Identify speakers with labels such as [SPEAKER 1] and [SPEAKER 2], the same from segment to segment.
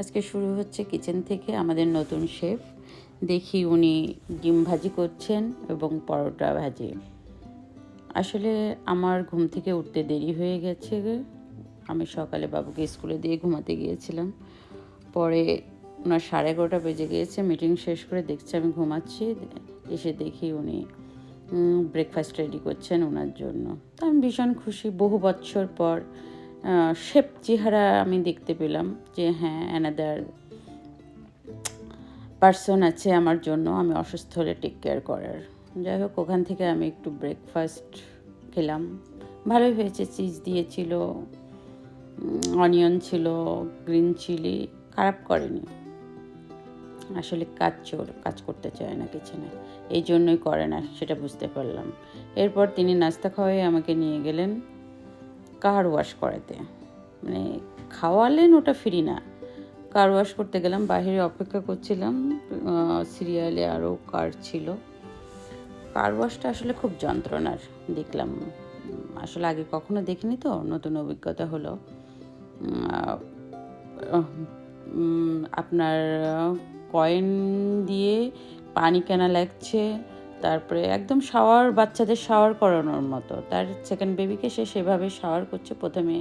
[SPEAKER 1] আজকে শুরু হচ্ছে কিচেন থেকে আমাদের নতুন শেফ। দেখি উনি ডিম ভাজি করছেন এবং পরোটা ভাজি। আসলে আমার ঘুম থেকে উঠতে দেরি হয়ে গেছে। আমি সকালে বাবুকে স্কুলে দিয়ে ঘুমাতে গিয়েছিলাম। পরে ওনার 11:30 বেজে গিয়েছে। মিটিং শেষ করে দেখছি আমি ঘুমাচ্ছি, এসে দেখি উনি ব্রেকফাস্ট রেডি করছেন ওনার জন্য। তো আমি ভীষণ খুশি। বহু বছর পর শেফ চেহারা আমি দেখতে পেলাম যে হ্যাঁ, অ্যানাদার পার্সন আছে আমার জন্য, আমি অসুস্থ হলে টেক কেয়ার করার। যাই হোক, ওখান থেকে আমি একটু ব্রেকফাস্ট খেলাম। ভালোই হয়েছে। চিজ দিয়েছিল, অনিয়ন ছিল, গ্রিন চিলি, খারাপ করেনি। আসলে কাজ করতে চায় না কিচেনে, এই জন্যই করে না, সেটা বুঝতে পারলাম। এরপর তিনি নাস্তা খাওয়াই আমাকে নিয়ে গেলেন কার ওয়াশ করাতে। মানে খাওয়ালেন, ওটা ফ্রি না, কার ওয়াশ করতে গেলাম। বাইরে অপেক্ষা করছিলাম, সিরিয়ালে আরও কার ছিল। কার ওয়াশটা আসলে খুব যন্ত্রণার দেখলাম। আসলে আগে কখনো দেখিনি, তো নতুন অভিজ্ঞতা হলো। আপনার কয়েন দিয়ে পানি কেনা লাগছে, তারপরে একদম বাচ্চাদের শাওয়ার করানোর মতো। তার সেকেন্ড বেবিকে সে সেভাবে শাওয়ার করছে। প্রথমে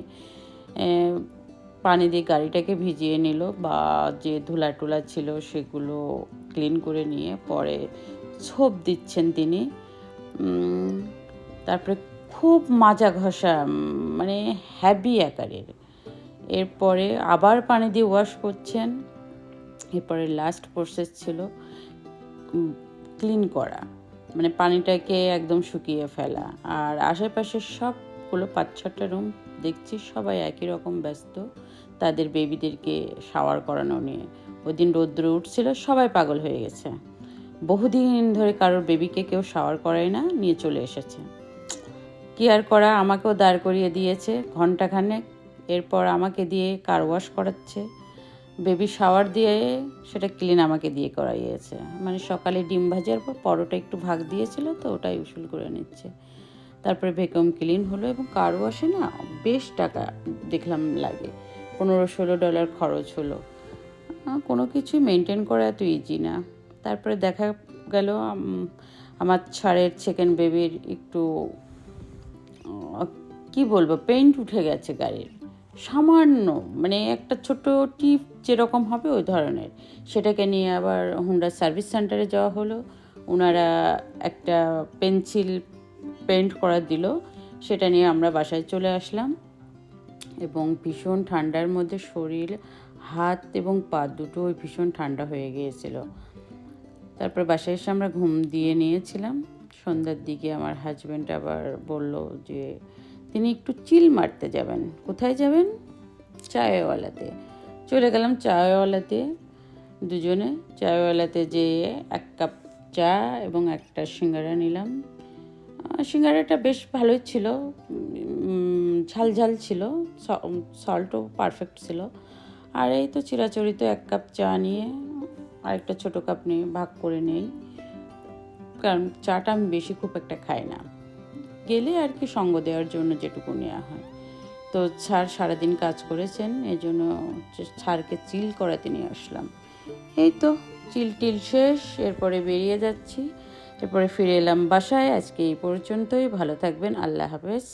[SPEAKER 1] পানি দিয়ে গাড়িটাকে ভিজিয়ে নিল, বা যে ধুলা টুলা ছিল সেগুলো ক্লিন করে নিয়ে পরে ছোপ দিচ্ছেন তিনি। তারপরে খুব মাজা ঘষা, মানে হ্যাভি আকারের। এরপরে আবার পানি দিয়ে ওয়াশ করছেন। এরপরে লাস্ট প্রসেস ছিল ক্লিন করা, মানে পানিটাকে একদম শুকিয়ে ফেলা। আর আশেপাশে সবগুলো 5-6টা রুম দেখছি সবাই একই রকম ব্যস্ত তাদের বেবিদেরকে শাওয়ার করানো নিয়ে। ওই দিন রৌদ্র উঠছিল, সবাই পাগল হয়ে গেছে। বহুদিন ধরে কারোর বেবিকে কেউ শাওয়ার করায় না, নিয়ে চলে এসেছে। কি আর করা, আমাকেও দাঁড় করিয়ে দিয়েছে ঘন্টাখানেক। এরপর আমাকে দিয়ে কার ওয়াশ করাচ্ছে, বেবি শাওয়ার দিয়ে সেটা ক্লিন আমাকে দিয়ে করাইয়েছে। মানে সকালে ডিম ভাজার পর পরোটা একটু ভাগ দিয়েছিল, তো ওটাই উসুল করে নিচ্ছে। তারপরে ভ্যাকুয়াম ক্লিন হলো, এবং কার ওয়াশে না বেশ টাকা দেখলাম লাগে। $15-16 খরচ হলো। কোনো কিছু মেনটেন করা এত ইজি না। তারপরে দেখা গেল আমার সেকেন্ড বেবির একটু কি বলবো, পেইন্ট উঠে গেছে গাড়ির, সামান্য, মানে একটা ছোট টিপ যেরকম হবে ওই ধরনের। সেটাকে নিয়ে আবার হুন্ডা সার্ভিস সেন্টারে যাওয়া হলো। ওনারা একটা পেন্সিল পেইন্ট করা দিল, সেটা নিয়ে আমরা বাসায় চলে আসলাম। এবং ভীষণ ঠান্ডার মধ্যে শরীর, হাত এবং পা দুটোই ভীষণ ঠান্ডা হয়ে গিয়েছিল। তারপর বাসায় এসে আমরা ঘুম দিয়ে নিয়েছিলাম। সন্ধ্যার দিকে আমার হাজব্যান্ড আবার বলল যে তিনি একটু চিল মারতে যাবেন। কোথায় যাবেন? চায়ওয়ালাতে। চলে গেলাম চায়ওয়ালাতে দুজনে। চায়ওয়ালাতে যেয়ে 1 কাপ চা এবং একটা সিঙ্গারা নিলাম। সিঙ্গারাটা বেশ ভালোই ছিল, ঝাল ঝাল ছিল, সল্টও পারফেক্ট ছিল। আর এই তো চিরাচরিত 1 কাপ চা নিয়ে আরেকটা ছোটো কাপ নিয়ে ভাগ করে নেই, কারণ চাটা আমি বেশি খুব একটা খাই না, গেলে আর কি সঙ্গ দেওয়ার জন্য যেটুকু নেওয়া হয়। তো সারাদিন কাজ করেছেন, এই জন্য ছাড়কে চিল করাতে নিয়ে আসলাম। এই তো চিল শেষ, এরপরে বেরিয়ে যাচ্ছি। এরপরে ফিরে এলাম বাসায়। আজকে এই পর্যন্তই। ভালো থাকবেন, আল্লাহ হাফেজ।